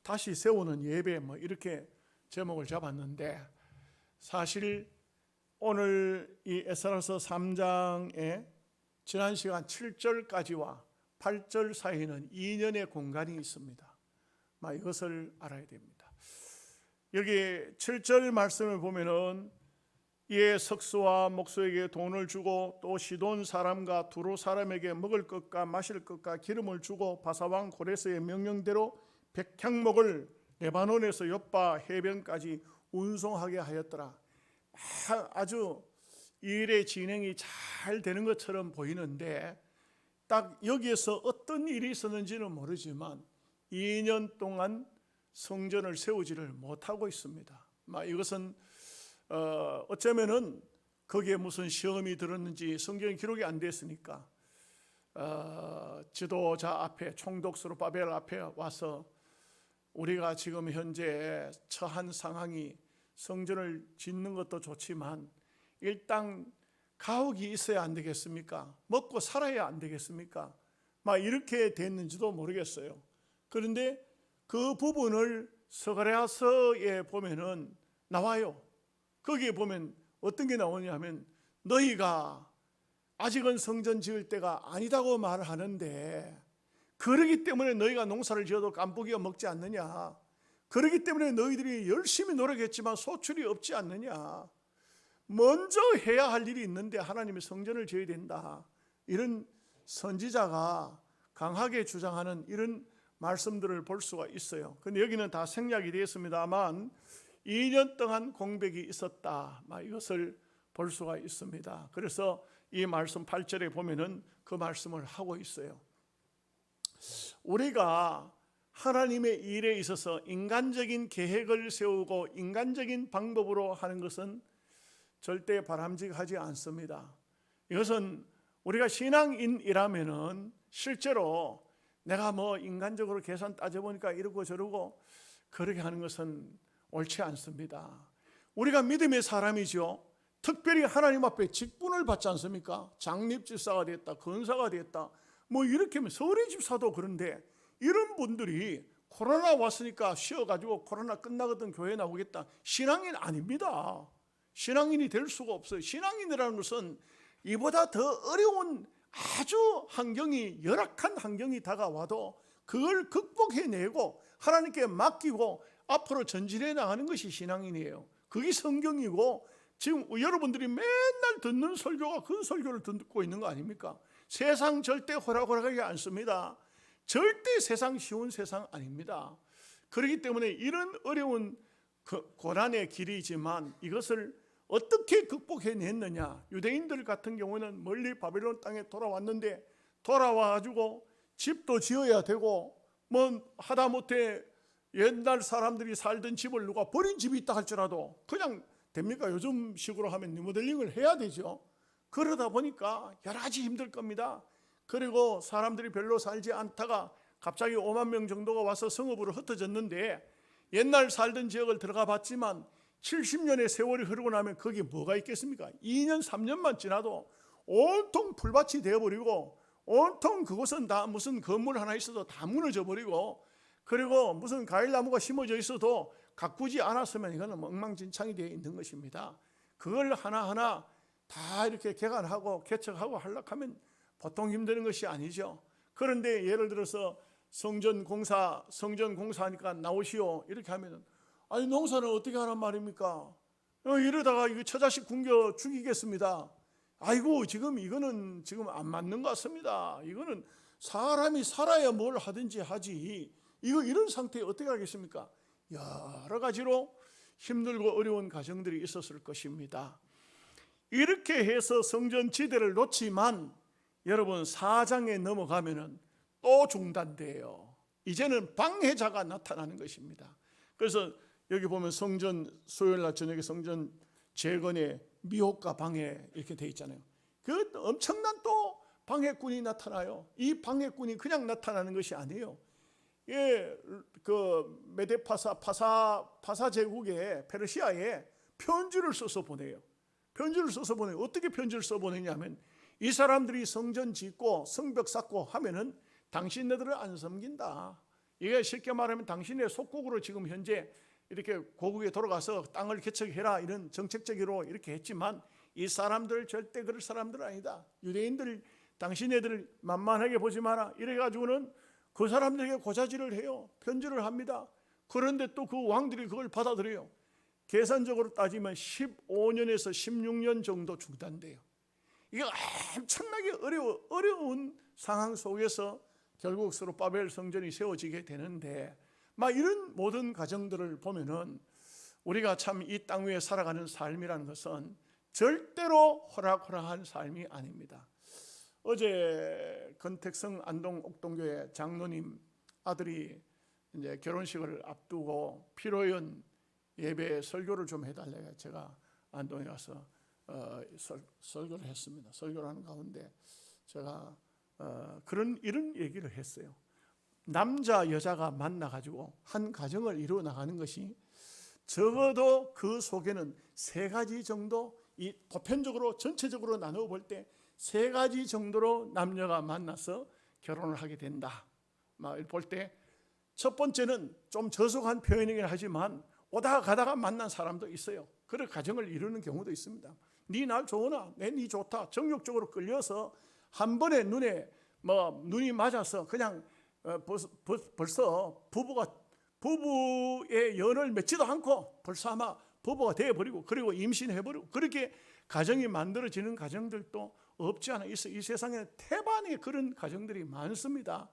다시 세우는 예배 뭐 이렇게 제목을 잡았는데, 사실 오늘 이 에스라서 3장에 지난 시간 7절까지와 8절 사이에는 2년의 공간이 있습니다. 이것을 알아야 됩니다. 여기 7절 말씀을 보면은 이에 석수와 목수에게 돈을 주고 또 시돈 사람과 두로 사람에게 먹을 것과 마실 것과 기름을 주고 바사왕 고레스의 명령대로 백향목을 레바논에서 욥바 해변까지 운송하게 하였더라. 아주 일의 진행이 잘 되는 것처럼 보이는데, 딱 여기에서 어떤 일이 있었는지는 모르지만 2년 동안 성전을 세우지를 못하고 있습니다. 이것은 어쩌면은 거기에 무슨 시험이 들었는지 성경에 기록이 안 됐으니까 지도자 앞에, 총독 스룹바벨 앞에 와서 우리가 지금 현재 처한 상황이 성전을 짓는 것도 좋지만 일단 가옥이 있어야 안 되겠습니까? 먹고 살아야 안 되겠습니까? 이렇게 됐는지도 모르겠어요. 그런데 그 부분을 스가랴서에 보면은 나와요. 거기에 보면 어떤 게 나오냐 하면, 너희가 아직은 성전 지을 때가 아니다고 말하는데 그러기 때문에 너희가 농사를 지어도 깐부기가 먹지 않느냐, 그러기 때문에 너희들이 열심히 노력했지만 소출이 없지 않느냐, 먼저 해야 할 일이 있는데 하나님의 성전을 지어야 된다, 이런 선지자가 강하게 주장하는 이런 말씀들을 볼 수가 있어요. 그런데 여기는 다 생략이 되었습니다만 2년 동안 공백이 있었다, 이것을 볼 수가 있습니다. 그래서 이 말씀 8절에 보면은 그 말씀을 하고 있어요. 우리가 하나님의 일에 있어서 인간적인 계획을 세우고 인간적인 방법으로 하는 것은 절대 바람직하지 않습니다. 이것은 우리가 신앙인이라면은 실제로 내가 인간적으로 계산 따져보니까 이러고 저러고 그렇게 하는 것은 옳지 않습니다. 우리가 믿음의 사람이죠. 특별히 하나님 앞에 직분을 받지 않습니까? 장립집사가 됐다, 권사가 됐다, 이렇게 하면 서울의 집사도 그런데, 이런 분들이 코로나 왔으니까 쉬어가지고 코로나 끝나거든 교회 나오겠다, 신앙인 아닙니다. 신앙인이 될 수가 없어요. 신앙인이라는 것은 이보다 더 어려운 아주 환경이, 열악한 환경이 다가와도 그걸 극복해내고 하나님께 맡기고 앞으로 전진해 나가는 것이 신앙인이에요. 그게 성경이고, 지금 여러분들이 맨날 듣는 설교가 그 설교를 듣고 있는 거 아닙니까? 세상 절대 호락호락하지 않습니다. 절대 세상 쉬운 세상 아닙니다. 그렇기 때문에 이런 어려운 고난의 길이지만 이것을 어떻게 극복해냈느냐. 유대인들 같은 경우는 멀리 바벨론 땅에 돌아왔는데, 돌아와가지고 집도 지어야 되고 하다못해 옛날 사람들이 살던 집을 누가 버린 집이 있다 할지라도 그냥 됩니까? 요즘 식으로 하면 리모델링을 해야 되죠. 그러다 보니까 여러 가지 힘들 겁니다. 그리고 사람들이 별로 살지 않다가 갑자기 5만 명 정도가 와서 성읍으로 흩어졌는데, 옛날 살던 지역을 들어가 봤지만 70년의 세월이 흐르고 나면 거기 뭐가 있겠습니까? 2년 3년만 지나도 온통 풀밭이 되어버리고, 온통 그곳은 다 무슨 건물 하나 있어도 다 무너져 버리고, 그리고 무슨 과일나무가 심어져 있어도 가꾸지 않았으면 이거는 엉망진창이 되어 있는 것입니다. 그걸 하나하나 다 이렇게 개간하고 개척하고 하려고 하면 보통 힘드는 것이 아니죠. 그런데 예를 들어서 성전 공사하니까 나오시오 이렇게 하면은, 아니 농사는 어떻게 하란 말입니까? 이러다가 이거 처자식 굶겨 죽이겠습니다. 아이고 이거는 지금 안 맞는 것 같습니다. 이거는 사람이 살아야 뭘 하든지 하지, 이런 상태에 어떻게 하겠습니까? 여러 가지로 힘들고 어려운 가정들이 있었을 것입니다. 이렇게 해서 성전 지대를 놓지만 여러분 4장에 넘어가면은 또 중단돼요. 이제는 방해자가 나타나는 것입니다. 그래서 여기 보면 성전 수요일날 저녁에 성전 재건의 미혹과 방해 이렇게 돼 있잖아요. 그 엄청난 또 방해꾼이 나타나요. 이 방해꾼이 그냥 나타나는 것이 아니에요. 그 메데파사 파사 제국의 페르시아에 편지를 써서 보내요. 어떻게 편지를 써 보내냐면, 이 사람들이 성전 짓고 성벽 쌓고 하면은 당신네들을 안 섬긴다. 이게 쉽게 말하면 당신의 속국으로 지금 현재 이렇게 고국에 돌아가서 땅을 개척해라 이런 정책적으로 이렇게 했지만 이 사람들 절대 그럴 사람들 아니다. 유대인들 당신네들 만만하게 보지 마라. 이래가지고는 그 사람들에게 고자질을 해요. 편지를 합니다. 그런데 또 그 왕들이 그걸 받아들여요. 계산적으로 따지면 15년에서 16년 정도 중단돼요. 이게 엄청나게 어려운 상황 속에서 결국 스룹바벨 성전이 세워지게 되는데, 막 이런 모든 과정들을 보면은 우리가 참 이 땅 위에 살아가는 삶이라는 것은 절대로 호락호락한 삶이 아닙니다. 어제 건택성 안동 옥동교회 장로님 아들이 이제 결혼식을 앞두고 피로연 예배 설교를 좀 해달래요. 제가 안동에 가서 설교를 했습니다. 설교를 하는 가운데 제가 이런 얘기를 했어요. 남자 여자가 만나가지고 한 가정을 이루어 나가는 것이 적어도 그 속에는 세 가지 정도, 이 보편적으로 전체적으로 나누어 볼 때 세 가지 정도로 남녀가 만나서 결혼을 하게 된다. 볼 때 첫 번째는 좀 저속한 표현이긴 하지만 오다가 가다가 만난 사람도 있어요. 그런 가정을 이루는 경우도 있습니다. 네 날 좋으나 내 네 좋다 정욕적으로 끌려서 한 번에 눈이 맞아서 그냥 벌써 부부의 연을 맺지도 않고 벌써 아마 부부가 되어버리고 그리고 임신해버리고 그렇게 가정이 만들어지는 가정들도 없지 않아 있어. 이 세상에 태반의 그런 가정들이 많습니다.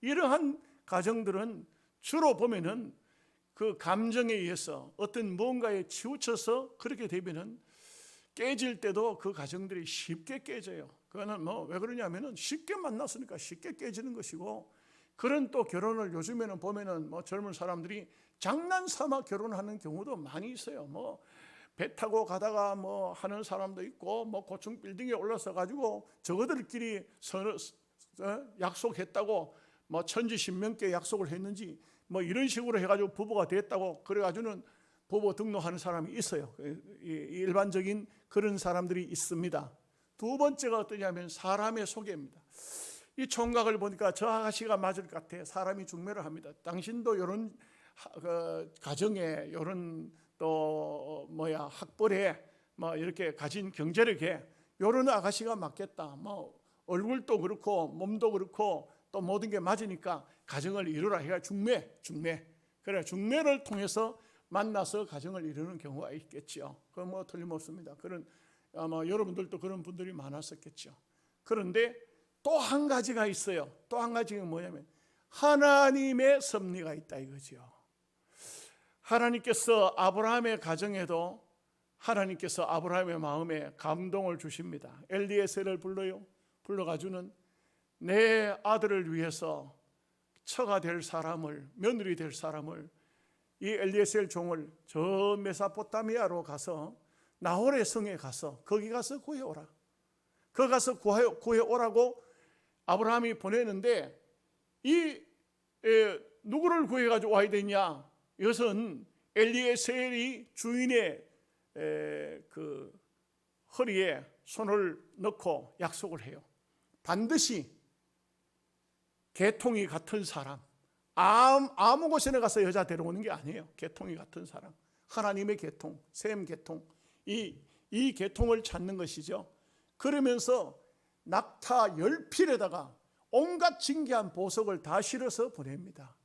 이러한 가정들은 주로 보면은 그 감정에 의해서 어떤 뭔가에 치우쳐서 그렇게 되면은 깨질 때도 그 가정들이 쉽게 깨져요. 그거는 왜 그러냐면은 쉽게 만났으니까 쉽게 깨지는 것이고, 그런 또 결혼을 요즘에는 보면은 젊은 사람들이 장난삼아 결혼하는 경우도 많이 있어요. 배 타고 가다가 하는 사람도 있고, 고층 빌딩에 올라서 가지고 저거들끼리 약속했다고 천지신명께 약속을 했는지 이런 식으로 해가지고 부부가 됐다고 그래가지고는 부부 등록하는 사람이 있어요. 일반적인 그런 사람들이 있습니다. 두 번째가 어떠냐면 사람의 소개입니다. 이 총각을 보니까 저 아가씨가 맞을 것 같아. 사람이 중매를 합니다. 당신도 이런 가정에 이런 또 학벌에 이렇게 가진 경제력에 이런 아가씨가 맞겠다. 얼굴도 그렇고 몸도 그렇고 또 모든 게 맞으니까 가정을 이루라 해가 중매. 그래 중매를 통해서 만나서 가정을 이루는 경우가 있겠죠. 그건 틀림없습니다. 그런 아마 여러분들도 그런 분들이 많았었겠죠. 그런데 또 한 가지가 있어요. 또 한 가지가 뭐냐면 하나님의 섭리가 있다 이거죠. 하나님께서 아브라함의 가정에도 하나님께서 아브라함의 마음에 감동을 주십니다. 엘리에셀을 불러가지고는 내 아들을 위해서 처가 될 사람을, 며느리 될 사람을, 이 엘리에셀 종을 저 메소포타미아로 가서 나홀의 성에 가서 거기 가서 구해오라. 거기 가서 구해오라고 아브라함이 보내는데, 누구를 구해가지고 와야 되냐? 이것은 엘리에셀이 주인의 그 허리에 손을 넣고 약속을 해요. 반드시 계통이 같은 사람, 아무 곳에나 가서 여자 데려오는 게 아니에요. 계통이 같은 사람, 하나님의 계통, 셈 계통, 이 계통을 찾는 것이죠. 그러면서 낙타 10필에다가 온갖 진귀한 보석을 다 실어서 보냅니다.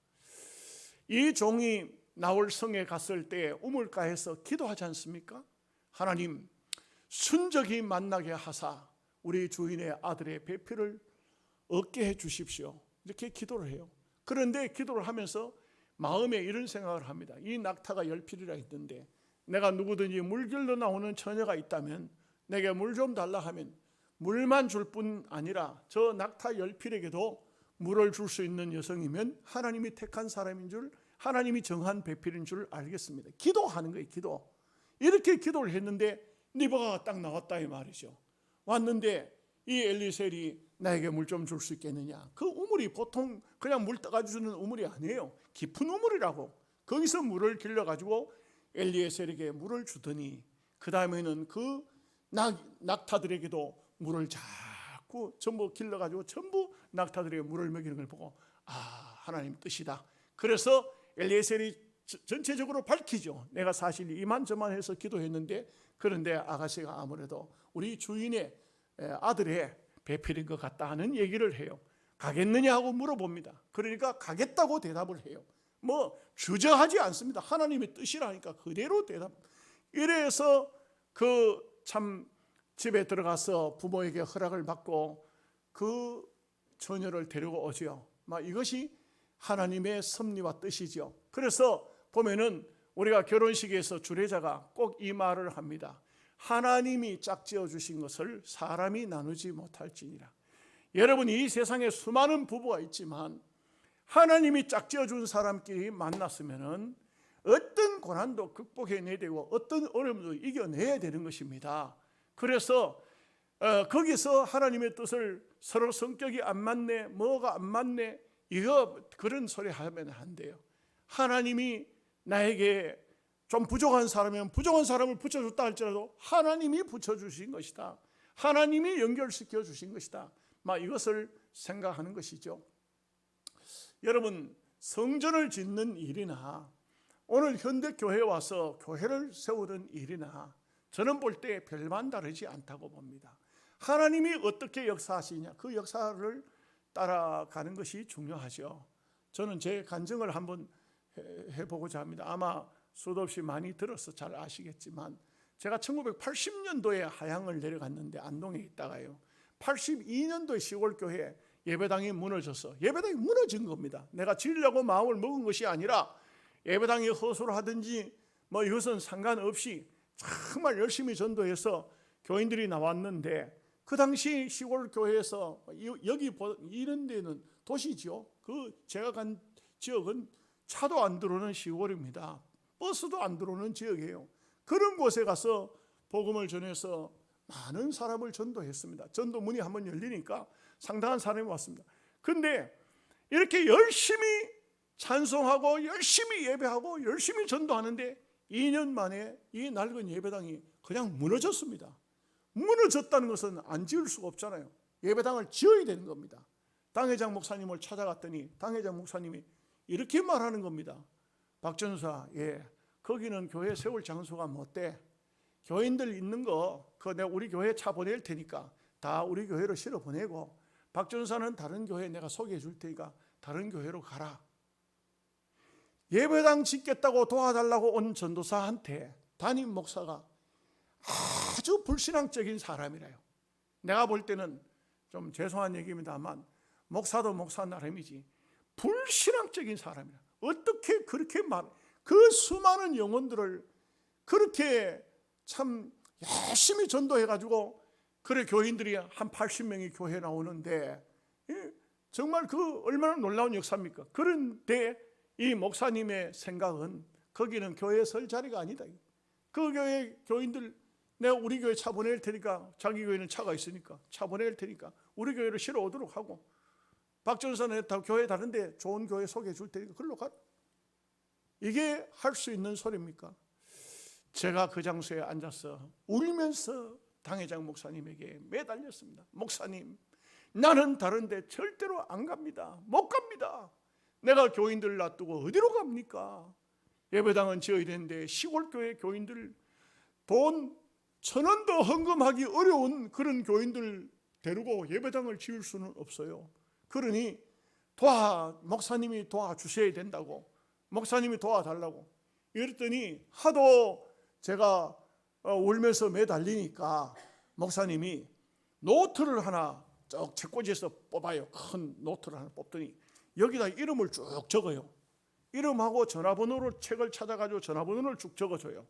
이 종이 나홀 성에 갔을 때 우물가에서 기도하지 않습니까? 하나님, 순적이 만나게 하사 우리 주인의 아들의 배필을 얻게 해 주십시오. 이렇게 기도를 해요. 그런데 기도를 하면서 마음에 이런 생각을 합니다. 이 낙타가 10필이라 했는데 내가 누구든지 물 길러 나오는 처녀가 있다면 내게 물 좀 달라 하면 물만 줄 뿐 아니라 저 낙타 10필에게도 물을 줄 수 있는 여성이면 하나님이 택한 사람인 줄, 하나님이 정한 배필인 줄 알겠습니다. 기도하는 거예요. 기도. 이렇게 기도를 했는데 리브가가 딱 나왔다 이 말이죠. 왔는데 이 엘리셀이 나에게 물 좀 줄 수 있겠느냐. 그 우물이 보통 그냥 물 떠가주는 우물이 아니에요. 깊은 우물이라고. 거기서 물을 길러가지고 엘리에셀에게 물을 주더니 그 다음에는 그 낙타들에게도 물을 자꾸 전부 길러가지고 전부 낙타들에게 물을 먹이는 걸 보고 하나님 뜻이다. 그래서 엘리에셀이 전체적으로 밝히죠. 내가 사실 이만저만 해서 기도했는데, 그런데 아가씨가 아무래도 우리 주인의 아들의 배필인 것 같다 하는 얘기를 해요. 가겠느냐 하고 물어봅니다. 그러니까 가겠다고 대답을 해요. 뭐 주저하지 않습니다. 하나님의 뜻이라니까 그대로 대답. 이래서 그 참 집에 들어가서 부모에게 허락을 받고 그 처녀를 데리고 오죠. 이것이 하나님의 섭리와 뜻이죠. 그래서 보면은 우리가 결혼식에서 주례자가 꼭 이 말을 합니다. 하나님이 짝지어 주신 것을 사람이 나누지 못할지니라. 여러분, 이 세상에 수많은 부부가 있지만 하나님이 짝지어 준 사람끼리 만났으면은 어떤 고난도 극복해내야 되고 어떤 어려움도 이겨내야 되는 것입니다. 그래서 거기서 하나님의 뜻을 서로 성격이 안 맞네, 뭐가 안 맞네, 그런 소리 하면 안 돼요. 하나님이 나에게 좀 부족한 사람이면 부족한 사람을 붙여줬다 할지라도 하나님이 붙여주신 것이다, 하나님이 연결시켜 주신 것이다, 이것을 생각하는 것이죠. 여러분, 성전을 짓는 일이나 오늘 현대교회에 와서 교회를 세우는 일이나 저는 볼 때 별반 다르지 않다고 봅니다. 하나님이 어떻게 역사하시냐, 그 역사를 따라가는 것이 중요하죠. 저는 제 간증을 한번 해보고자 합니다. 아마 수도 없이 많이 들어서 잘 아시겠지만, 제가 1980년도에 하양을 내려갔는데 안동에 있다가요, 82년도에 시골교회 예배당이 무너져서, 예배당이 무너진 겁니다. 내가 지으려고 마음을 먹은 것이 아니라 예배당이 허술을 하든지 이것은 상관없이 정말 열심히 전도해서 교인들이 나왔는데, 그 당시 시골 교회에서 여기 이런 데는 도시죠. 그 제가 간 지역은 차도 안 들어오는 시골입니다. 버스도 안 들어오는 지역이에요. 그런 곳에 가서 복음을 전해서 많은 사람을 전도했습니다. 전도 문이 한번 열리니까 상당한 사람이 왔습니다. 그런데 이렇게 열심히 찬송하고 열심히 예배하고 열심히 전도하는데 2년 만에 이 낡은 예배당이 그냥 무너졌습니다. 무너졌다는 것은 안 지을 수가 없잖아요. 예배당을 지어야 되는 겁니다. 당회장 목사님을 찾아갔더니 당회장 목사님이 이렇게 말하는 겁니다. 박 전사, 거기는 교회 세울 장소가 못 돼. 교인들 있는 거 내가 우리 교회에 차 보낼 테니까 다 우리 교회로 실어 보내고, 박 전사는 다른 교회 내가 소개해 줄 테니까 다른 교회로 가라. 예배당 짓겠다고 도와달라고 온 전도사한테 담임 목사가 아주 불신앙적인 사람이래요. 내가 볼 때는 좀 죄송한 얘기입니다만 목사도 목사 나름이지 불신앙적인 사람이라. 어떻게 그렇게 그 수많은 영혼들을 그렇게 참 열심히 전도해가지고, 그래 교인들이 한 80명이 교회에 나오는데 정말 그 얼마나 놀라운 역사입니까? 그런데 이 목사님의 생각은 거기는 교회 설 자리가 아니다. 그 교회 교인들 내가 우리 교회 차 보낼 테니까, 자기 교회는 차가 있으니까 차 보낼 테니까 우리 교회로 실어 오도록 하고, 박 전사는 교회 다른데 좋은 교회 소개해 줄 테니까 그걸로 가라. 이게 할 수 있는 소리입니까? 제가 그 장소에 앉아서 울면서 당회장 목사님에게 매달렸습니다. 목사님, 나는 다른데 절대로 안 갑니다. 못 갑니다. 내가 교인들 놔두고 어디로 갑니까? 예배당은 지어야 되는데 시골교회 교인들 돈 1,000원도 헌금하기 어려운 그런 교인들 데리고 예배당을 지을 수는 없어요. 그러니 목사님이 도와주셔야 된다고, 목사님이 도와달라고 이랬더니 하도 제가 울면서 매달리니까 목사님이 노트를 하나 쭉 책꽂이에서 뽑아요. 큰 노트를 하나 뽑더니 여기다 이름을 쭉 적어요. 이름하고 전화번호로 책을 찾아가지고 전화번호를 쭉 적어줘요.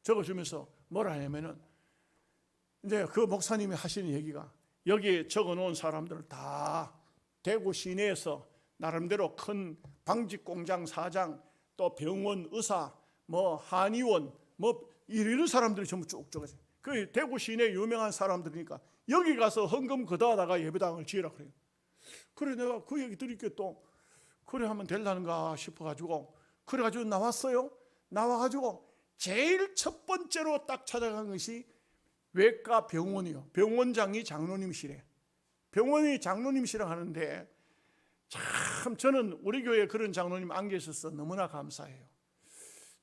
적어주면서 뭐라 하냐면은, 이제 그 목사님이 하시는 얘기가, 여기에 적어놓은 사람들을 다 대구 시내에서 나름대로 큰 방직공장 사장, 또 병원 의사, 한의원, 이런 사람들이 전부 쭉 적어져요. 그 대구 시내 유명한 사람들이니까 여기 가서 헌금 걷어다가 예배당을 지으라 그래요. 그래 내가 그 얘기 들으니까 또 그래 하면 될라는가 싶어가지고 그래가지고 나왔어요. 나와가지고 제일 첫 번째로 딱 찾아간 것이 외과 병원이요. 병원장이 장로님이시래. 병원이 장로님이시라 하는데 참 저는 우리 교회에 그런 장로님 안 계셔서 너무나 감사해요.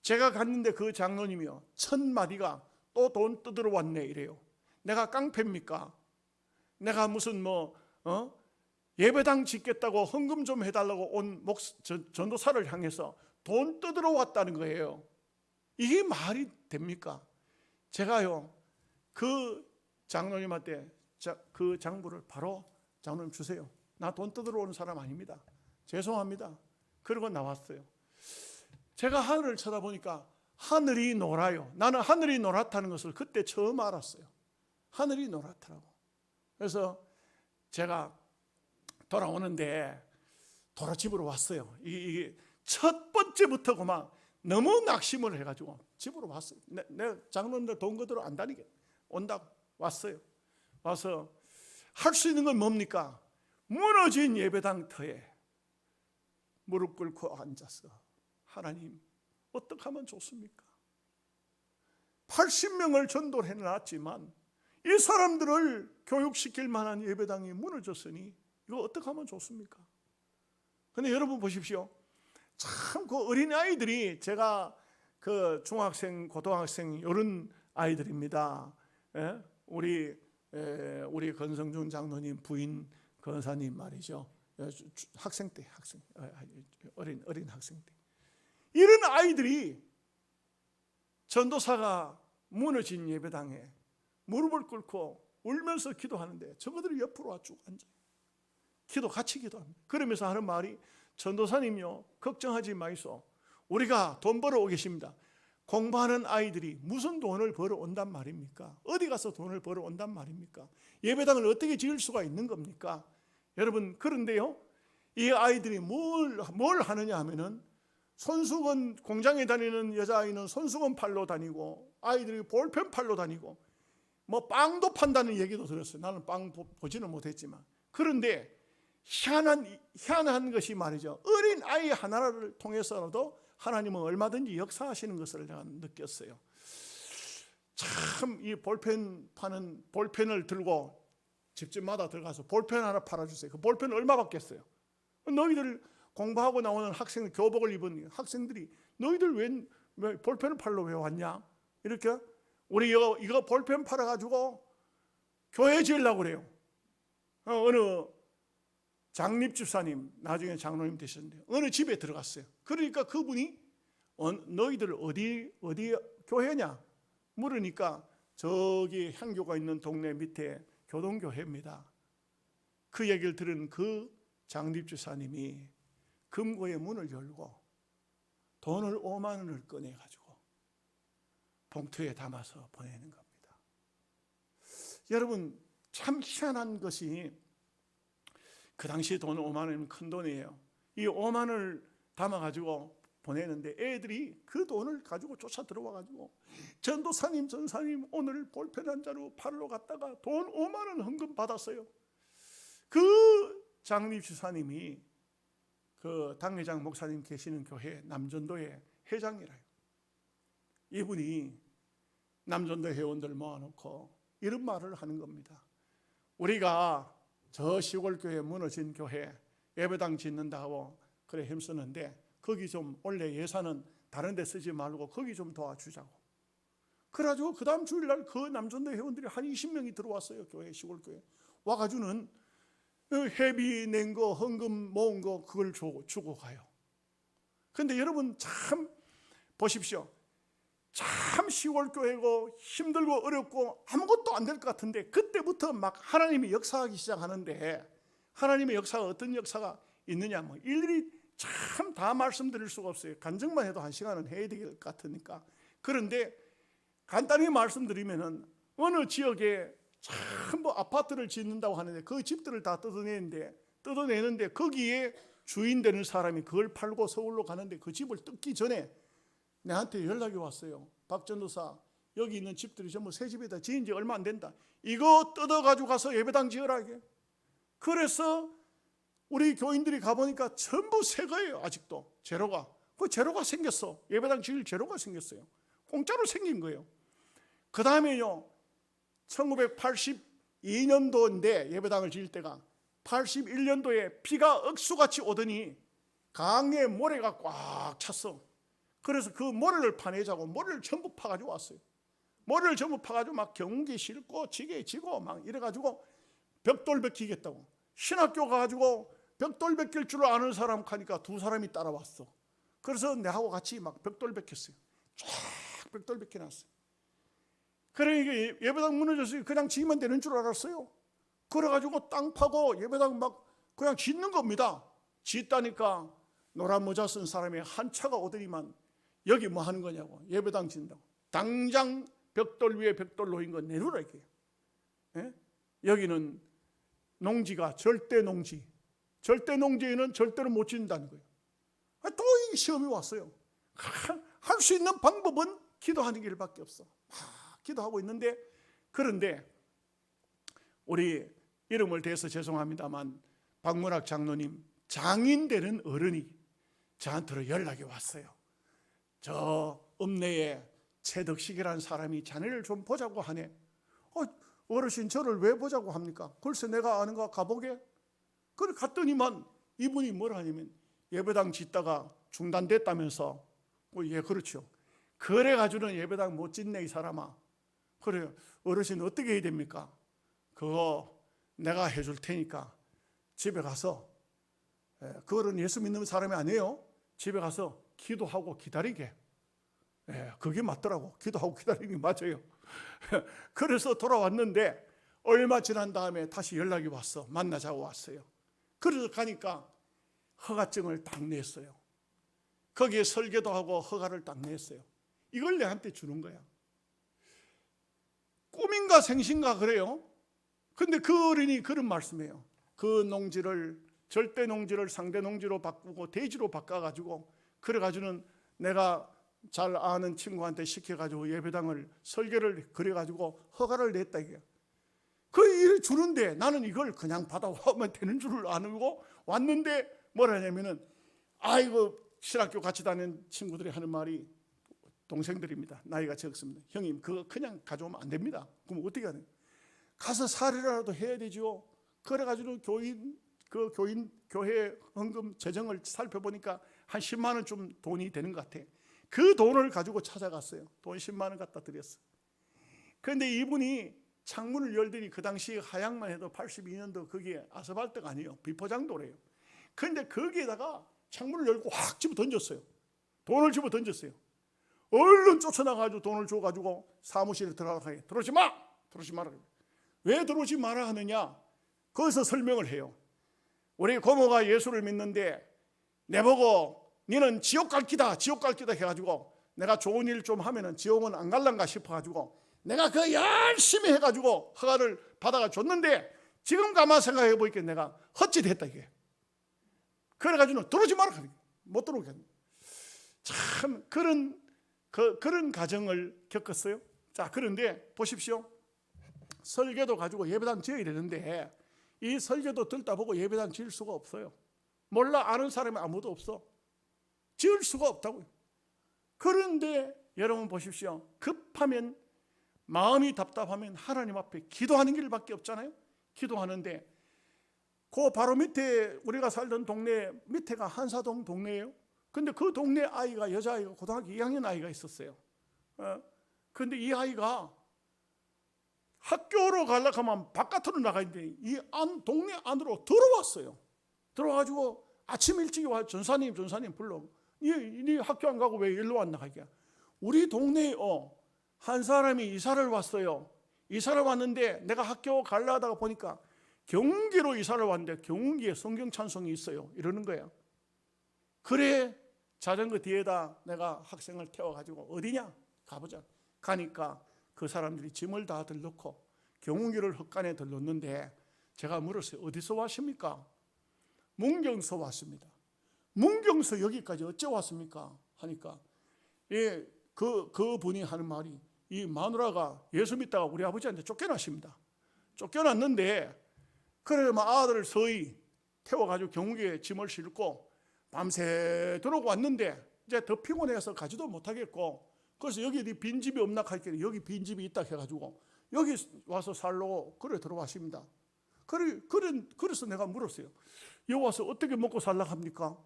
제가 갔는데 그 장로님이요, 1000마디가 또 돈 뜯으러 왔네 이래요. 내가 깡패입니까? 내가 무슨 예배당 짓겠다고 헌금 좀 해달라고 온 전도사를 향해서 돈 뜯으러 왔다는 거예요. 이게 말이 됩니까? 제가요, 그 장로님한테 그 장부를 바로 장로님 주세요. 나 돈 뜯으러 오는 사람 아닙니다. 죄송합니다. 그러고 나왔어요. 제가 하늘을 쳐다보니까 하늘이 노라요. 나는 하늘이 노랗다는 것을 그때 처음 알았어요. 하늘이 노랗더라고. 그래서 제가 돌아오는데 도로 집으로 왔어요. 이게 첫 번째부터 그만 너무 낙심을 해가지고 집으로 왔어요. 내 장로님들 돈 거들어 안 다니게 온다고 왔어요. 와서 할 수 있는 건 뭡니까? 무너진 예배당 터에 무릎 꿇고 앉아서 하나님 어떻게 하면 좋습니까? 80명을 전도를 해놨지만 이 사람들을 교육시킬 만한 예배당이 무너졌으니 이거 어떻게 하면 좋습니까? 근데 여러분 보십시오. 참 그 어린아이들이, 제가 그 중학생, 고등학생 이런 아이들입니다. 우리 건성준 장로님 부인 권사님 말이죠. 학생 때, 어린 학생 때. 이런 아이들이 전도사가 무너진 예배당에 무릎을 꿇고 울면서 기도하는데 저거들이 옆으로 와 쭉 앉아요. 같이 기도합니다. 그러면서 하는 말이, 전도사님요, 걱정하지 마이소. 우리가 돈 벌어 오겠습니다. 공부하는 아이들이 무슨 돈을 벌어 온단 말입니까? 어디 가서 돈을 벌어 온단 말입니까? 예배당을 어떻게 지을 수가 있는 겁니까? 여러분, 그런데요, 이 아이들이 뭘 하느냐 하면은, 손수건, 공장에 다니는 여자아이는 손수건 팔러 다니고, 아이들이 볼펜 팔러 다니고, 빵도 판다는 얘기도 들었어요. 나는 빵 보지는 못했지만. 그런데 희한한 것이 말이죠, 어린 아이 하나를 통해서라도 하나님은 얼마든지 역사하시는 것을 내가 느꼈어요. 참, 이 볼펜 파는, 볼펜을 들고 집집마다 들어가서 볼펜 하나 팔아주세요. 그 볼펜 얼마 받겠어요? 너희들 공부하고 나오는 학생, 교복을 입은 학생들이 너희들 왜 볼펜을 팔러 왜 왔냐? 이렇게 우리 이거 볼펜 팔아가지고 교회 지으려고 그래요. 어느 장립집사님, 나중에 장로님 되셨는데 어느 집에 들어갔어요. 그러니까 그분이 너희들 어디 교회냐? 물으니까 저기 향교가 있는 동네 밑에 교동교회입니다. 그 얘기를 들은 그 장립집사님이 금고의 문을 열고 돈을 5만 원을 꺼내가지고 봉투에 담아서 보내는 겁니다. 여러분, 참 희한한 것이, 그 당시 돈 5만 원이면 큰 돈이에요. 이 5만 원을 담아가지고 보내는데 애들이 그 돈을 가지고 쫓아 들어와가지고, 전도사님, 전사님, 오늘 볼펜 한 자루 팔러 갔다가 돈 5만 원 헌금 받았어요. 그 장립집사님이 그 당회장 목사님 계시는 교회 남전도의 회장이라요. 이분이 남전도 회원들 모아놓고 이런 말을 하는 겁니다. 우리가 저 시골 교회, 무너진 교회 예배당 짓는다고 그래 힘쓰는데, 거기 좀 원래 예산은 다른 데 쓰지 말고 거기 좀 도와주자고. 그래가지고 그 다음 주일날 그 남전도 회원들이 한 20명이 들어왔어요. 교회, 시골 교회 와가지고는 회비 낸 거, 헌금 모은 거 그걸 주고 가요. 근데 여러분, 참 보십시오. 참 시골 교회고 힘들고 어렵고 아무것도 안 될 것 같은데, 그때부터 막 하나님이 역사하기 시작하는데, 하나님의 역사가 어떤 역사가 있느냐, 일일이 참 다 말씀드릴 수가 없어요. 간증만 해도 1시간은 해야 될 것 같으니까. 그런데 간단히 말씀드리면은, 어느 지역에 참 아파트를 짓는다고 하는데 그 집들을 다 뜯어내는데 거기에 주인 되는 사람이 그걸 팔고 서울로 가는데, 그 집을 뜯기 전에 내한테 연락이 왔어요. 박 전도사, 여기 있는 집들이 전부 새 집이다. 지은 지 얼마 안 된다. 이거 뜯어가지고 가서 예배당 지으라 이게. 그래서 우리 교인들이 가보니까 전부 새 거예요. 아직도 재료가. 그 재료가 생겼어. 예배당 지을 재료가 생겼어요. 공짜로 생긴 거예요. 그 다음에요, 1982년도인데 예배당을 지을 때가 81년도에 비가 억수같이 오더니 강에 모래가 꽉 찼어. 그래서 그 모래를 파내자고 모래를 전부 파가지고 왔어요. 모래를 전부 파가지고 막 경운기 싣고 지게 지고 막 이래가지고 벽돌 베끼겠다고. 신학교 가가지고 벽돌 베낄 줄 아는 사람 가니까 두 사람이 따라왔어. 그래서 내하고 같이 막 벽돌 베꼈어요. 쫙 벽돌 베껴놨어요. 그러니까 예배당 무너졌어요. 그냥 지으면 되는 줄 알았어요. 그래가지고 땅 파고 예배당 막 그냥 짓는 겁니다. 짓다니까 노란 모자 쓴 사람이 한 차가 오더니만 여기 뭐 하는 거냐고. 예배당 짓는다고. 당장 벽돌 위에 벽돌 놓인 거 내놓으라 이게. 예? 여기는 농지가 절대 농지. 절대 농지에는 절대로 못 짓는다는 거예요. 또 이 시험이 왔어요. 할 수 있는 방법은 기도하는 길밖에 없어. 기도하고 있는데, 그런데 우리 이름을 대서 죄송합니다만 박문학 장로님 장인 되는 어른이 저한테로 연락이 왔어요. 저 읍내에 최덕식이라는 사람이 자네를 좀 보자고 하네. 어르신 저를 왜 보자고 합니까? 글쎄 내가 아는 거 가보게. 그래 갔더니만 이분이 뭐라 하냐면 예배당 짓다가 중단됐다면서. 예, 그렇죠. 그래가지고는 예배당 못 짓네 이 사람아. 그래요. 어르신 어떻게 해야 됩니까? 그거 내가 해줄 테니까 집에 가서, 그거는 예수 믿는 사람이 아니에요. 집에 가서 기도하고 기다리게. 그게 맞더라고. 기도하고 기다리는 게 맞아요. 그래서 돌아왔는데 얼마 지난 다음에 다시 연락이 왔어. 만나자고 왔어요. 그래서 가니까 허가증을 딱 냈어요. 거기에 설계도 하고 허가를 딱 냈어요. 이걸 내한테 주는 거야. 꿈인가 생신가 그래요. 근데 그 어른이 그런 말씀이에요. 그 농지를 절대 농지를 상대 농지로 바꾸고 대지로 바꿔가지고, 그래가지고는 내가 잘 아는 친구한테 시켜가지고 예배당을 설계를 그래가지고 허가를 냈다 이게. 그 일을 주는데 나는 이걸 그냥 받아오면 되는 줄 아는,고 왔는데 뭐라 하냐면은, 아이고 신학교 같이 다니는 친구들이 하는 말이, 동생들입니다. 나이가 적습니다. 형님 그거 그냥 가져오면 안 됩니다. 그럼 어떻게 하냐? 가서 사례라도 해야 되죠. 그래가지고 교회 헌금 재정을 살펴보니까 한 10만 원쯤 돈이 되는 것 같아. 그 돈을 가지고 찾아갔어요. 돈 10만 원 갖다 드렸어. 그런데 이분이 창문을 열더니 그 당시 하향만 해도 82년도 그게 아스팔트가 아니에요. 비포장도래요. 그런데 거기에다가 창문을 열고 확 집어 던졌어요. 돈을 집어 던졌어요. 얼른 쫓아나가지고 돈을 줘가지고 사무실에 들어가게. 들어오지 마! 들어오지 마라. 왜 들어오지 마라 하느냐? 거기서 설명을 해요. 우리 고모가 예수를 믿는데 내보고 너는 지옥 갈 기다 지옥 갈 기다 해가지고 내가 좋은 일 좀 하면은 지옥은 안 갈란가 싶어가지고 내가 그 열심히 해가지고 허가를 받아가 줬는데 지금 가만 생각해 보니까 내가 헛짓했다 이게. 그래가지고 들어오지 마라. 못 들어오게. 참 그런 가정을 겪었어요. 자, 그런데 보십시오. 설계도 가지고 예배당 지어야 되는데 이 설계도 듣다 보고 예배당 지을 수가 없어요. 몰라 아는 사람이 아무도 없어. 지을 수가 없다고요. 그런데 여러분 보십시오. 급하면, 마음이 답답하면 하나님 앞에 기도하는 길밖에 없잖아요. 기도하는데 그 바로 밑에 우리가 살던 동네 밑에가 한사동 동네예요. 근데 그 동네 아이가, 여자아이가 고등학교 2학년 아이가 있었어요. 그런데 이 아이가 학교로 가려고 하면 바깥으로 나가는데 이 동네 안으로 들어왔어요. 들어와가지고 아침 일찍 와 전사님 불러. 니 학교 안 가고 왜 일로 왔나 하기야. 우리 동네에 한 사람이 이사를 왔어요. 이사를 왔는데 내가 학교 가려다가 보니까 경운기로 이사를 왔는데 경운기에 성경 찬송이 있어요. 이러는 거예요. 그래 자전거 뒤에다 내가 학생을 태워가지고 어디냐 가보자. 가니까 그 사람들이 짐을 다 들놓고 경운기를 헛간에 들놓는데 제가 물었어요. 어디서 왔습니까? 문경서 왔습니다. 문경서 여기까지 어째 왔습니까? 하니까 그 분이 하는 말이, 이 마누라가 예수 믿다가 우리 아버지한테 쫓겨났습니다. 쫓겨났는데 그래 아들을 서히 태워가지고 경운기에 짐을 싣고 밤새 들어오고 왔는데 이제 더 피곤해서 가지도 못하겠고, 그래서 여기 빈집이 없나 할게 여기 빈집이 있다 해가지고 여기 와서 살려고 그래 들어왔습니다. 그래서 내가 물었어요. 여기 와서 어떻게 먹고 살라 합니까?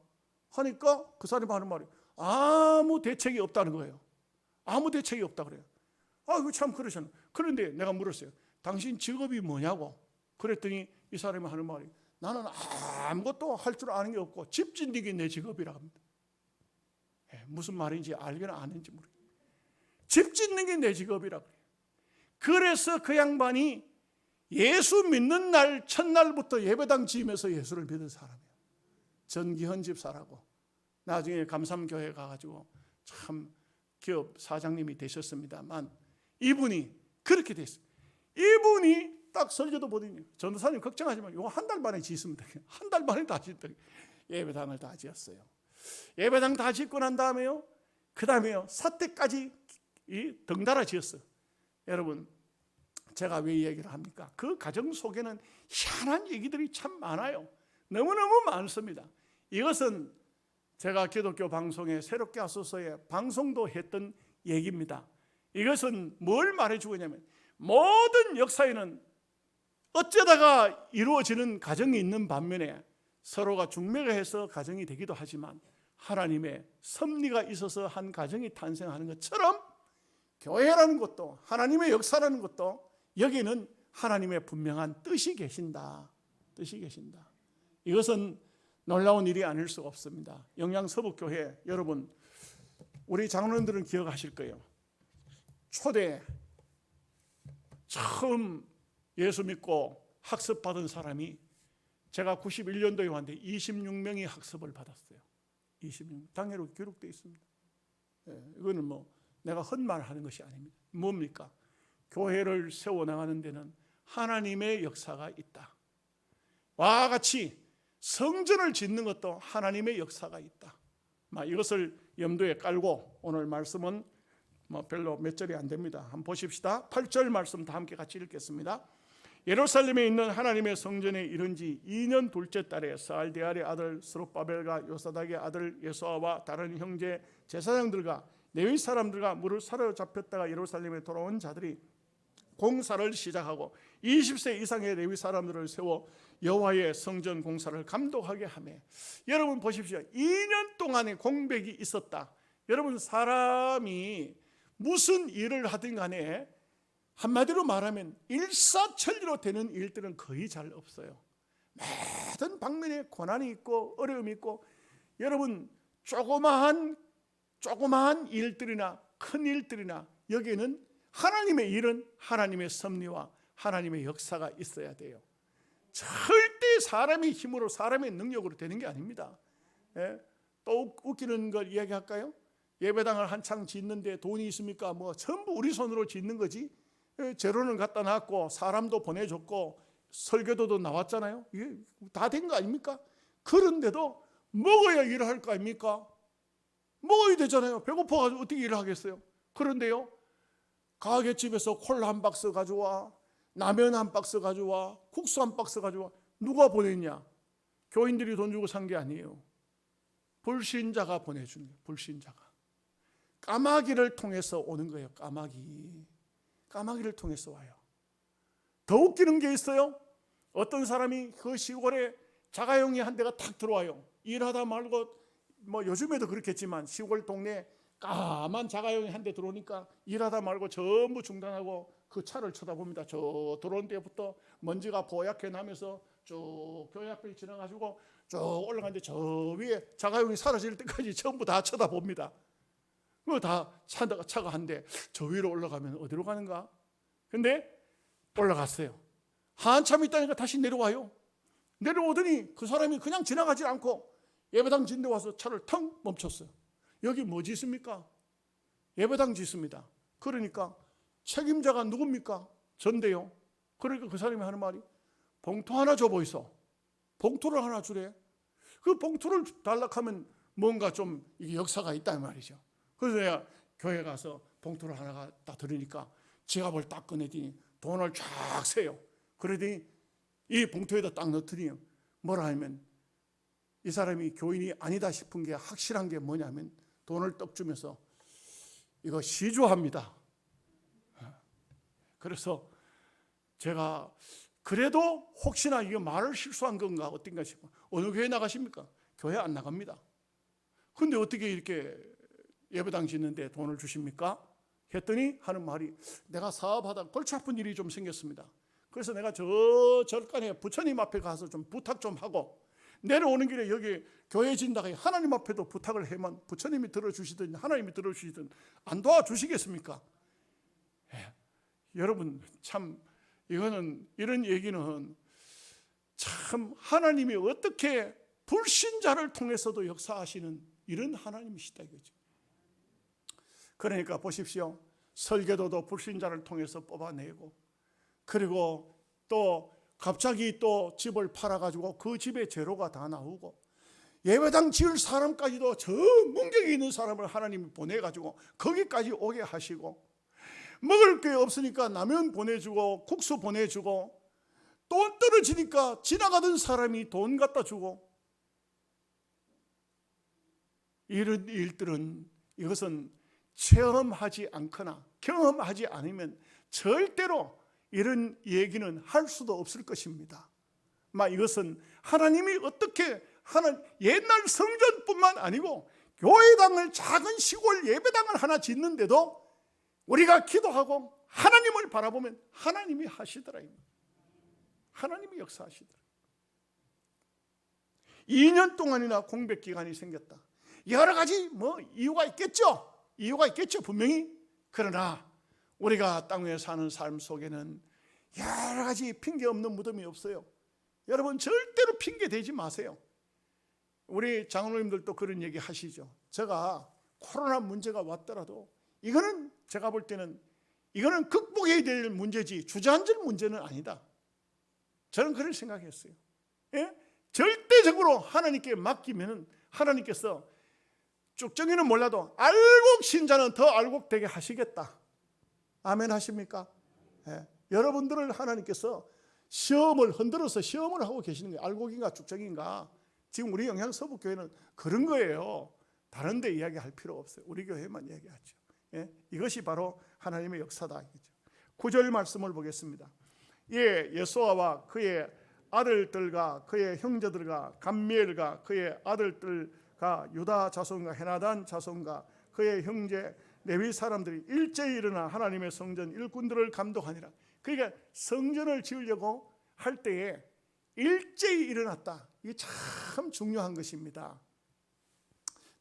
하니까 그 사람이 하는 말이 아무 대책이 없다는 거예요. 아무 대책이 없다 그래요. 이거 참 그러잖아요. 그런데 내가 물었어요. 당신 직업이 뭐냐고. 그랬더니 이 사람이 하는 말이 나는 아무것도 할 줄 아는 게 없고 집 짓는 게 내 직업이라 합니다. 무슨 말인지 알기는 아는지 모르겠어요. 집 짓는 게 내 직업이라 그래요. 그래서 그 양반이 예수 믿는 날 첫날부터 예배당 지으면서 예수를 믿은 사람이에요. 전기현 집사라고. 나중에 감삼교회 가가지고 참 기업 사장님이 되셨습니다만 이분이 그렇게 됐어요. 이분이 딱 설교도 보더니 전도사님 걱정하지 마요. 이거 한 달 만에 짓습니다. 한 달 만에 다 짓다. 예배당을 다 지었어요. 예배당 다 짓고 난 다음에요. 그 다음에요. 사태까지 덩달아 지었어요. 여러분, 제가 왜 이 얘기를 합니까? 그 가정 속에는 희한한 얘기들이 참 많아요. 너무너무 많습니다. 이것은 제가 기독교 방송에 새롭게 하소서에 방송도 했던 얘기입니다. 이것은 뭘 말해주고 있냐면 모든 역사에는 어쩌다가 이루어지는 가정이 있는 반면에 서로가 중매가해서 가정이 되기도 하지만 하나님의 섭리가 있어서 한 가정이 탄생하는 것처럼 교회라는 것도 하나님의 역사라는 것도 여기는 하나님의 분명한 뜻이 계신다. 뜻이 계신다. 이것은 놀라운 일이 아닐 수가 없습니다. 영양서북교회 여러분, 우리 장로님들은 기억하실 거예요. 초대 처음 예수 믿고 학습받은 사람이 제가 91년도에 왔는데 26명이 학습을 받았어요. 26명. 당회로 기록되어 있습니다. 이거는 뭐 내가 헛말하는 것이 아닙니다. 뭡니까? 교회를 세워나가는 데는 하나님의 역사가 있다. 와 같이 성전을 짓는 것도 하나님의 역사가 있다. 이것을 염두에 깔고 오늘 말씀은 별로 몇 절이 안 됩니다. 한번 보십시다. 8절 말씀 다 함께 같이 읽겠습니다. 예루살렘에 있는 하나님의 성전에 이른 지 2년 둘째 달에 스알디엘의 아들 스룹바벨과 요사닥의 아들 예수아와 다른 형제 제사장들과 레위 사람들과 무를 사로잡혔다가 예루살렘에 돌아온 자들이 공사를 시작하고 20세 이상의 레위 사람들을 세워 여호와의 성전 공사를 감독하게 하며, 여러분 보십시오. 2년 동안의 공백이 있었다. 여러분, 사람이 무슨 일을 하든 간에 한마디로 말하면 일사천리로 되는 일들은 거의 잘 없어요. 모든 방면에 고난이 있고 어려움이 있고, 여러분 조그마한 일들이나 큰 일들이나 여기에는 하나님의 일은 하나님의 섭리와 하나님의 역사가 있어야 돼요. 절대 사람의 힘으로 사람의 능력으로 되는 게 아닙니다. 또 웃기는 걸 이야기할까요? 예배당을 한창 짓는데 돈이 있습니까? 전부 우리 손으로 짓는 거지. 재료는 갖다 놨고 사람도 보내줬고 설교도도 나왔잖아요. 이게 다 된 거 아닙니까? 그런데도 먹어야 일을 할 거 아닙니까? 먹어야 되잖아요. 배고파가지고 어떻게 일을 하겠어요? 그런데요, 가게집에서 콜라 한 박스 가져와, 라면 한 박스 가져와, 국수 한 박스 가져와. 누가 보냈냐? 교인들이 돈 주고 산 게 아니에요. 불신자가 보내준 거예요. 불신자가. 까마귀를 통해서 오는 거예요. 까마귀를 통해서 와요. 더 웃기는 게 있어요. 어떤 사람이 그 시골에 자가용이 한 대가 탁 들어와요. 일하다 말고 요즘에도 그렇겠지만 시골 동네에 까만 자가용이 한 대 들어오니까 일하다 말고 전부 중단하고 그 차를 쳐다봅니다. 저 들어온 데부터 먼지가 뽀얗게 나면서 쭉 교회 앞을 지나가지고 쭉 올라가는데 저 위에 자가용이 사라질 때까지 전부 다 쳐다봅니다. 그거 다 차가 한 대 저 위로 올라가면 어디로 가는가? 근데 올라갔어요. 한참 있다니까 다시 내려와요. 내려오더니 그 사람이 그냥 지나가지 않고 예배당 짓는데 와서 차를 텅 멈췄어요. 여기 뭐 짓습니까? 예배당 짓습니다. 그러니까 책임자가 누굽니까? 전데요. 그러니까 그 사람이 하는 말이 봉투 하나 줘 보이소. 봉투를 하나 주래. 그 봉투를 달락하면 뭔가 좀 이게 역사가 있단 말이죠. 그래서 내가 교회 가서 봉투를 하나 갖다 드리니까 지갑을 딱 꺼내더니 돈을 쫙 세요. 그러더니 이 봉투에다 딱 넣더니 뭐라 하면 이 사람이 교인이 아니다 싶은 게 확실한 게 뭐냐면 돈을 떡 주면서 이거 시주합니다. 그래서 제가 그래도 혹시나 이게 말을 실수한 건가 어떤가 싶어. 어느 교회 나가십니까? 교회 안 나갑니다. 근데 어떻게 이렇게 예배당 짓는데 돈을 주십니까? 했더니 하는 말이, 내가 사업하다 골치 아픈 일이 좀 생겼습니다. 그래서 내가 저 절간에 부처님 앞에 가서 좀 부탁 좀 하고 내려오는 길에 여기 교회 진다가 하나님 앞에도 부탁을 해만 부처님이 들어주시든 하나님이 들어주시든 안 도와주시겠습니까? 여러분 참 이거는, 이런 얘기는 참 하나님이 어떻게 불신자를 통해서도 역사하시는 이런 하나님이시다 이거죠. 그러니까 보십시오. 설계도도 불신자를 통해서 뽑아내고, 그리고 또 갑자기 또 집을 팔아가지고 그 집에 재료가 다 나오고, 예배당 지을 사람까지도 저 문경에 있는 사람을 하나님이 보내가지고 거기까지 오게 하시고, 먹을 게 없으니까 라면 보내주고 국수 보내주고, 돈 떨어지니까 지나가던 사람이 돈 갖다 주고, 이런 일들은, 이것은 체험하지 않거나 경험하지 않으면 절대로 이런 얘기는 할 수도 없을 것입니다. 이것은 하나님이 어떻게 하는, 옛날 성전뿐만 아니고 교회당을, 작은 시골 예배당을 하나 짓는데도 우리가 기도하고 하나님을 바라보면 하나님이 하시더라. 하나님이 역사하시더라. 2년 동안이나 공백 기간이 생겼다. 여러 가지 이유가 있겠죠. 이유가 있겠죠, 분명히. 그러나 우리가 땅 위에 사는 삶 속에는 여러 가지 핑계 없는 무덤이 없어요. 여러분 절대로 핑계 대지 마세요. 우리 장로님들도 그런 얘기 하시죠. 제가 코로나 문제가 왔더라도 이거는 제가 볼 때는 이거는 극복해야 될 문제지 주저앉을 문제는 아니다. 저는 그런 생각했어요. 예? 절대적으로 하나님께 맡기면 하나님께서 쭉정이는 몰라도 알곡 신자는 더 알곡되게 하시겠다. 아멘 하십니까? 예. 여러분들을 하나님께서 시험을 흔들어서 시험을 하고 계시는 거예요. 알곡인가 쭉정인가. 지금 우리 영향서북교회는 그런 거예요. 다른 데 이야기할 필요 없어요. 우리 교회만 이야기하죠. 예? 이것이 바로 하나님의 역사다. 9절 말씀을 보겠습니다. 예, 여호수아와 그의 아들들과 그의 형제들과 감미엘과 그의 아들들과 유다 자손과 헤나단 자손과 그의 형제 레위 사람들이 일제히 일어나 하나님의 성전 일꾼들을 감독하니라. 그러니까 성전을 지으려고 할 때에 일제히 일어났다. 이게 참 중요한 것입니다.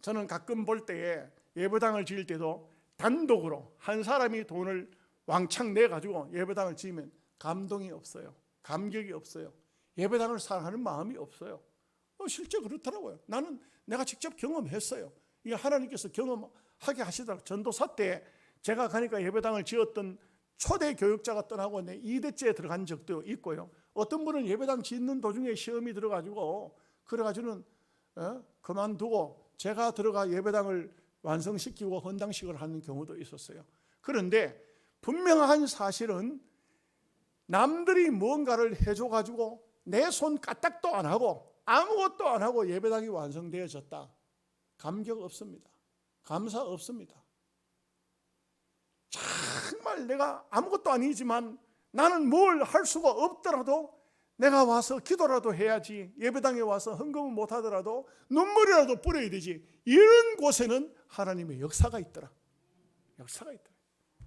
저는 가끔 볼 때에 예배당을 지을 때도 단독으로 한 사람이 돈을 왕창 내가지고 예배당을 지으면 감동이 없어요. 감격이 없어요. 예배당을 사랑하는 마음이 없어요. 실제 그렇더라고요. 나는 내가 직접 경험했어요. 이게 하나님께서 경험하게 하시더라고요. 전도사 때 제가 가니까 예배당을 지었던 초대 교육자가 떠나고 내 2대째에 들어간 적도 있고요. 어떤 분은 예배당 짓는 도중에 시험이 들어가지고 그래가지고는 그만두고 제가 들어가 예배당을 완성시키고 헌당식을 하는 경우도 있었어요. 그런데 분명한 사실은 남들이 뭔가를 해줘가지고 내 손 까딱도 안 하고 아무것도 안 하고 예배당이 완성되어졌다. 감격 없습니다. 감사 없습니다. 정말 내가 아무것도 아니지만 나는 뭘 할 수가 없더라도 내가 와서 기도라도 해야지, 예배당에 와서 헌금을 못하더라도 눈물이라도 뿌려야 되지. 이런 곳에는 하나님의 역사가 있더라. 역사가 있더라.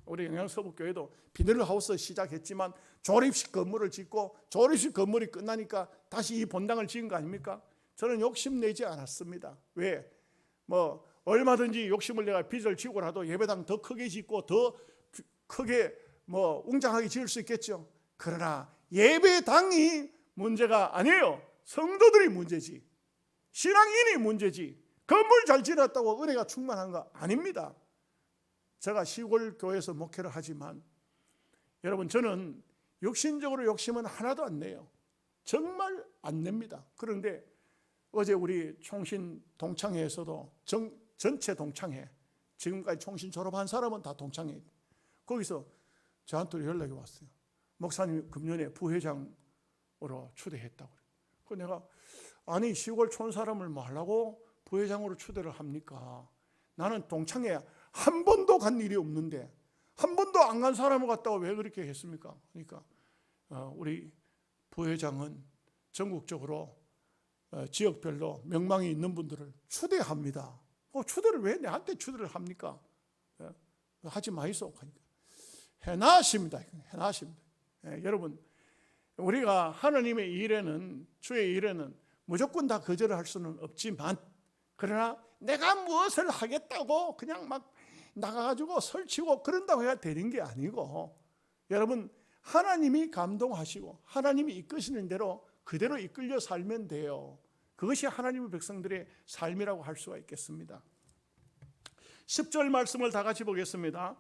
우리 영향서북교회도 비닐하우스 시작했지만 조립식 건물을 짓고 조립식 건물이 끝나니까 다시 이 본당을 지은 거 아닙니까? 저는 욕심내지 않았습니다. 왜? 얼마든지 욕심을 내가 빚을 지고라도 예배당 더 크게 짓고 더 크게 웅장하게 지을 수 있겠죠. 그러나 예배당이 문제가 아니에요. 성도들이 문제지. 신앙인이 문제지. 건물 잘 지었다고 은혜가 충만한 거 아닙니다. 제가 시골 교회에서 목회를 하지만 여러분 저는 육신적으로 욕심은 하나도 안 내요. 정말 안 냅니다. 그런데 어제 우리 총신 동창회에서도 전체 동창회, 지금까지 총신 졸업한 사람은 다 동창회, 거기서 저한테 연락이 왔어요. 목사님 금년에 부회장으로 추대했다고. 그래서 내가 아니 시골 촌 사람을 뭐 하려고 부회장으로 추대를 합니까? 나는 동창회 한 번도 간 일이 없는데 한 번도 안 간 사람을 갖다가 왜 그렇게 했습니까? 그러니까 우리 부회장은 전국적으로 지역별로 명망이 있는 분들을 추대합니다. 추대를 왜 내한테 추대를 합니까? 하지 마이소. 해나십니다. 해나십니다. 여러분, 우리가 하나님의 일에는, 주의 일에는 무조건 다 거절을 할 수는 없지만, 그러나 내가 무엇을 하겠다고 그냥 막 나가가지고 설치고 그런다고 해야 되는 게 아니고, 여러분, 하나님이 감동하시고 하나님이 이끄시는 대로 그대로 이끌려 살면 돼요. 그것이 하나님의 백성들의 삶이라고 할 수가 있겠습니다. 10절 말씀을 다 같이 보겠습니다.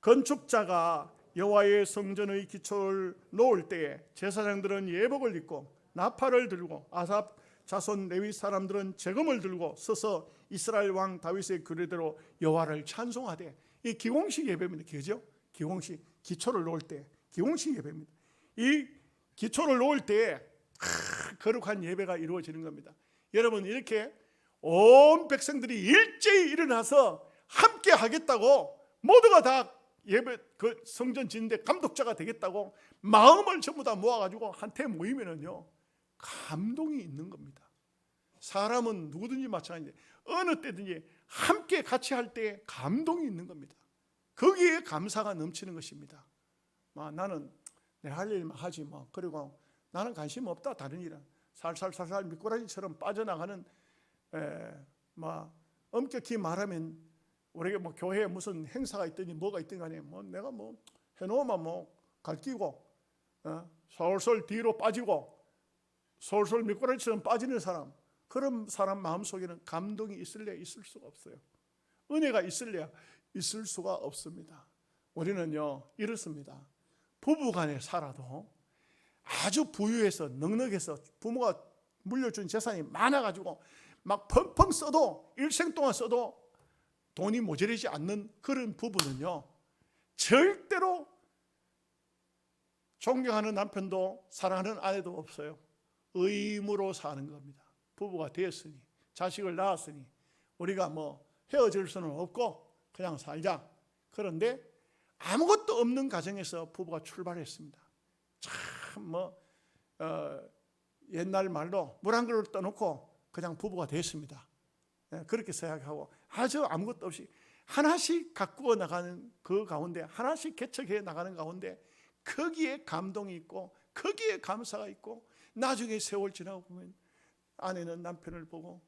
건축자가 여호와의 성전의 기초를 놓을 때에 제사장들은 예복을 입고 나팔을 들고 아삽 자손 레위 사람들은 재금을 들고 서서 이스라엘 왕 다윗의 규례대로 여호와를 찬송하되, 이 기공식 예배입니다. 그죠? 기공식, 기초를 놓을 때 기공식 예배입니다. 이 기초를 놓을 때 거룩한 예배가 이루어지는 겁니다. 여러분, 이렇게 온 백성들이 일제히 일어나서 함께 하겠다고, 모두가 다 예배 그 성전 짓는데 감독자가 되겠다고 마음을 전부 다 모아가지고 한테 모이면은요, 감동이 있는 겁니다. 사람은 누구든지 마찬가지인데 어느 때든지 함께 같이 할 때 감동이 있는 겁니다. 거기에 감사가 넘치는 것입니다. 나는 내 할 일만 하지 뭐, 그리고 나는 관심 없다 다른 일은. 살살살살 미꾸라지처럼 빠져나가는, 엄격히 말하면 우리가 뭐 교회에 무슨 행사가 있더니 뭐가 있든 간에 내가 해놓으면 갈끼고 솔솔 뒤로 빠지고 솔솔 미꾸라지처럼 빠지는 사람, 그런 사람 마음속에는 감동이 있을래야 있을 수가 없어요. 은혜가 있을래야 있을 수가 없습니다. 우리는요 이렇습니다. 부부간에 살아도 아주 부유해서 넉넉해서 부모가 물려준 재산이 많아가지고 막 펑펑 써도, 일생 동안 써도 돈이 모자라지 않는 그런 부부는요, 절대로 존경하는 남편도 사랑하는 아내도 없어요. 의무로 사는 겁니다. 부부가 되었으니, 자식을 낳았으니 우리가 헤어질 수는 없고 그냥 살자. 그런데 아무것도 없는 가정에서 부부가 출발했습니다. 참 옛날 말로 물 한 그릇 떠놓고 그냥 부부가 됐습니다. 그렇게 생각하고 아주 아무것도 없이 하나씩 가꾸어 나가는 그 가운데, 하나씩 개척해 나가는 가운데 거기에 감동이 있고 거기에 감사가 있고, 나중에 세월 지나고 보면 아내는 남편을 보고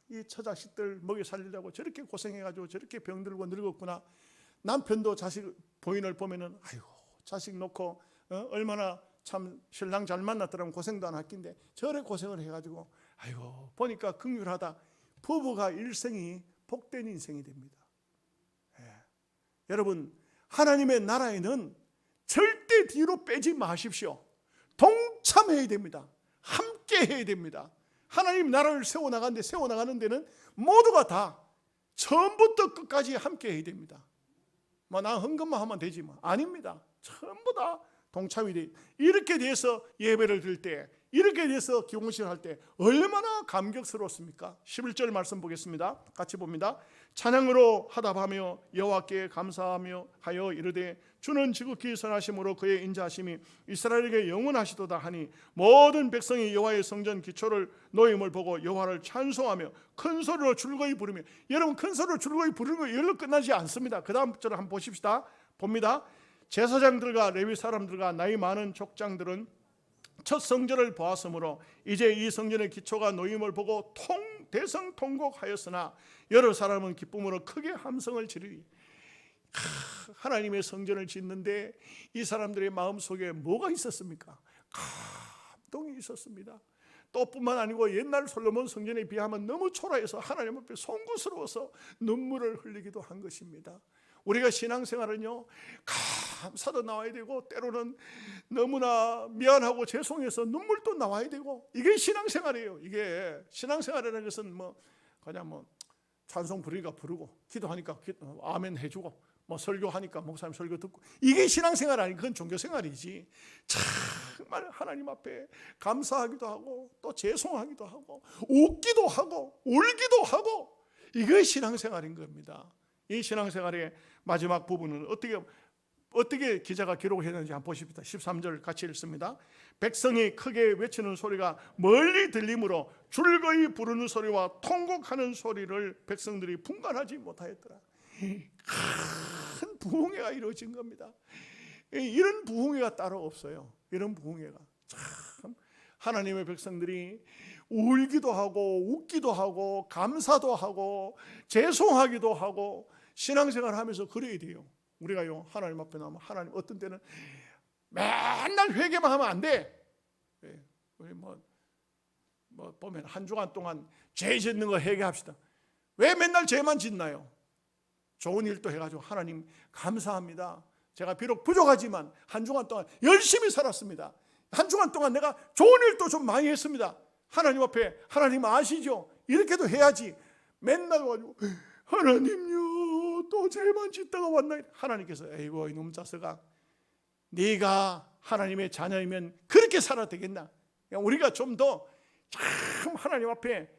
이 처자식들 먹여 살리려고 저렇게 고생해가지고 저렇게 병들고 늙었구나. 남편도 자식 부인을 보면은 아이고 자식 놓고 얼마나 참 신랑 잘 만났더라면 고생도 안 할긴데 저래 고생을 해가지고 아이고 보니까 긍휼하다. 부부가 일생이 복된 인생이 됩니다. 여러분, 하나님의 나라에는 절대 뒤로 빼지 마십시오. 동참해야 됩니다. 함께 해야 됩니다. 하나님 나라를 세워나가는 데는 모두가 다 처음부터 끝까지 함께 해야 됩니다. 나 헌금만 하면 되지 아닙니다. 전부 다 동참이 돼. 이렇게 돼서 예배를 드릴 때, 이렇게 돼서 기공식을 할 때 얼마나 감격스럽습니까? 11절 말씀 보겠습니다. 같이 봅니다. 찬양으로 하답하며 여호와께 감사하며 하여 이르되 주는 지극히 선하심으로 그의 인자하심이 이스라엘에게 영원하시도다 하니 모든 백성이 여호와의 성전 기초를 놓임을 보고 여호와를 찬송하며 큰 소리로 줄거이 부르며. 여러분, 큰 소리로 줄거이 부르는 거 이걸로 끝나지 않습니다. 그 다음 절을 한번 보십시다. 봅니다. 제사장들과 레위 사람들과 나이 많은 족장들은 첫 성전을 보았으므로 이제 이 성전의 기초가 놓임을 보고 대성통곡하였으나 여러 사람은 기쁨으로 크게 함성을 지르리. 하나님의 성전을 짓는데 이 사람들의 마음속에 뭐가 있었습니까? 감동이 있었습니다. 또 뿐만 아니고 옛날 솔로몬 성전에 비하면 너무 초라해서 하나님 앞에 송구스러워서 눈물을 흘리기도 한 것입니다. 우리가 신앙생활은요, 감사도 나와야 되고 때로는 너무나 미안하고 죄송해서 눈물도 나와야 되고, 이게 신앙생활이에요. 이게 신앙생활이라는 것은 그냥 찬송 부르니까 부르고, 기도하니까 아멘 해주고, 설교하니까 목사님 설교 듣고, 이게 신앙생활 아니, 그건 종교생활이지. 정말 하나님 앞에 감사하기도 하고 또 죄송하기도 하고 웃기도 하고 울기도 하고, 이게 신앙생활인 겁니다. 이 신앙생활의 마지막 부분은 어떻게 어떻게 기자가 기록했는지 한번 보십시다. 13절 같이 읽습니다. 백성이 크게 외치는 소리가 멀리 들리므로 줄거이 부르는 소리와 통곡하는 소리를 백성들이 분간하지 못하였더라. 큰 부흥회가 이루어진 겁니다. 이런 부흥회가 따로 없어요. 이런 부흥회가 참 하나님의 백성들이 울기도 하고 웃기도 하고 감사도 하고 죄송하기도 하고 신앙생활하면서 그래야 돼요. 우리가요 하나님 앞에 나면 하나님 어떤 때는 맨날 회개만 하면 안 돼. 우리 뭐 보면 한 주간 동안 죄 짓는 거 회개합시다. 왜 맨날 죄만 짓나요? 좋은 일도 해가지고 하나님 감사합니다. 제가 비록 부족하지만 한 주간 동안 열심히 살았습니다. 한 주간 동안 내가 좋은 일도 좀 많이 했습니다. 하나님 앞에 하나님 아시죠? 이렇게도 해야지. 맨날 와가지고 하나님요 또 죄만 짓다가 왔나. 하나님께서 에이고 이놈 자식아, 네가 하나님의 자녀이면 그렇게 살아도 되겠나. 우리가 좀 더 참 하나님 앞에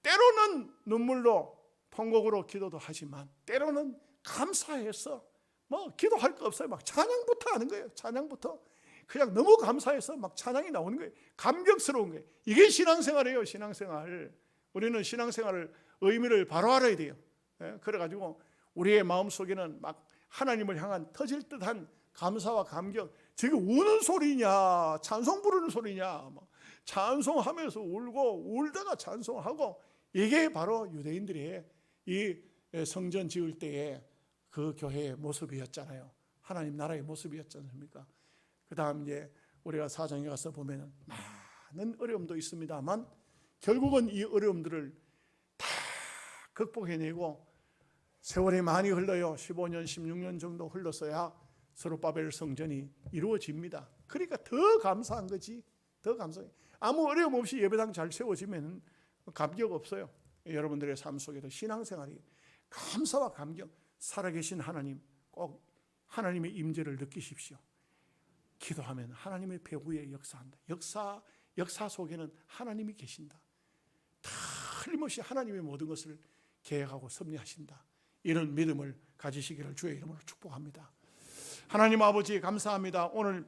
때로는 눈물로 통곡으로 기도도 하지만 때로는 감사해서 뭐 기도할 거 없어요. 막 찬양부터 하는 거예요. 찬양부터 그냥 너무 감사해서 막 찬양이 나오는 거예요. 감격스러운 거예요. 이게 신앙생활이에요. 신앙생활. 우리는 신앙생활을 의미를 바로 알아야 돼요. 그래가지고 우리의 마음속에는 막 하나님을 향한 터질 듯한 감사와 감격. 저게 우는 소리냐 찬송 부르는 소리냐, 찬송하면서 울고 울다가 찬송하고, 이게 바로 유대인들의 이 성전 지을 때의 그 교회의 모습이었잖아요. 하나님 나라의 모습이었지 않습니까? 그 다음 이제 우리가 사장에 가서 보면 많은 어려움도 있습니다만 결국은 이 어려움들을 다 극복해내고 세월이 많이 흘러요. 15년 16년 정도 흘러서야 스룹바벨 성전이 이루어집니다. 그러니까 더 감사한 거지. 더 감사해. 아무 어려움 없이 예배당 잘 세워지면 감격 없어요. 여러분들의 삶 속에도 신앙생활이 감사와 감격, 살아계신 하나님, 꼭 하나님의 임재를 느끼십시오. 기도하면 하나님의 배후에 역사한다. 역사 속에는 하나님이 계신다. 틀림없이 하나님의 모든 것을 계획하고 섭리하신다. 이런 믿음을 가지시기를 주의 이름으로 축복합니다. 하나님 아버지 감사합니다. 오늘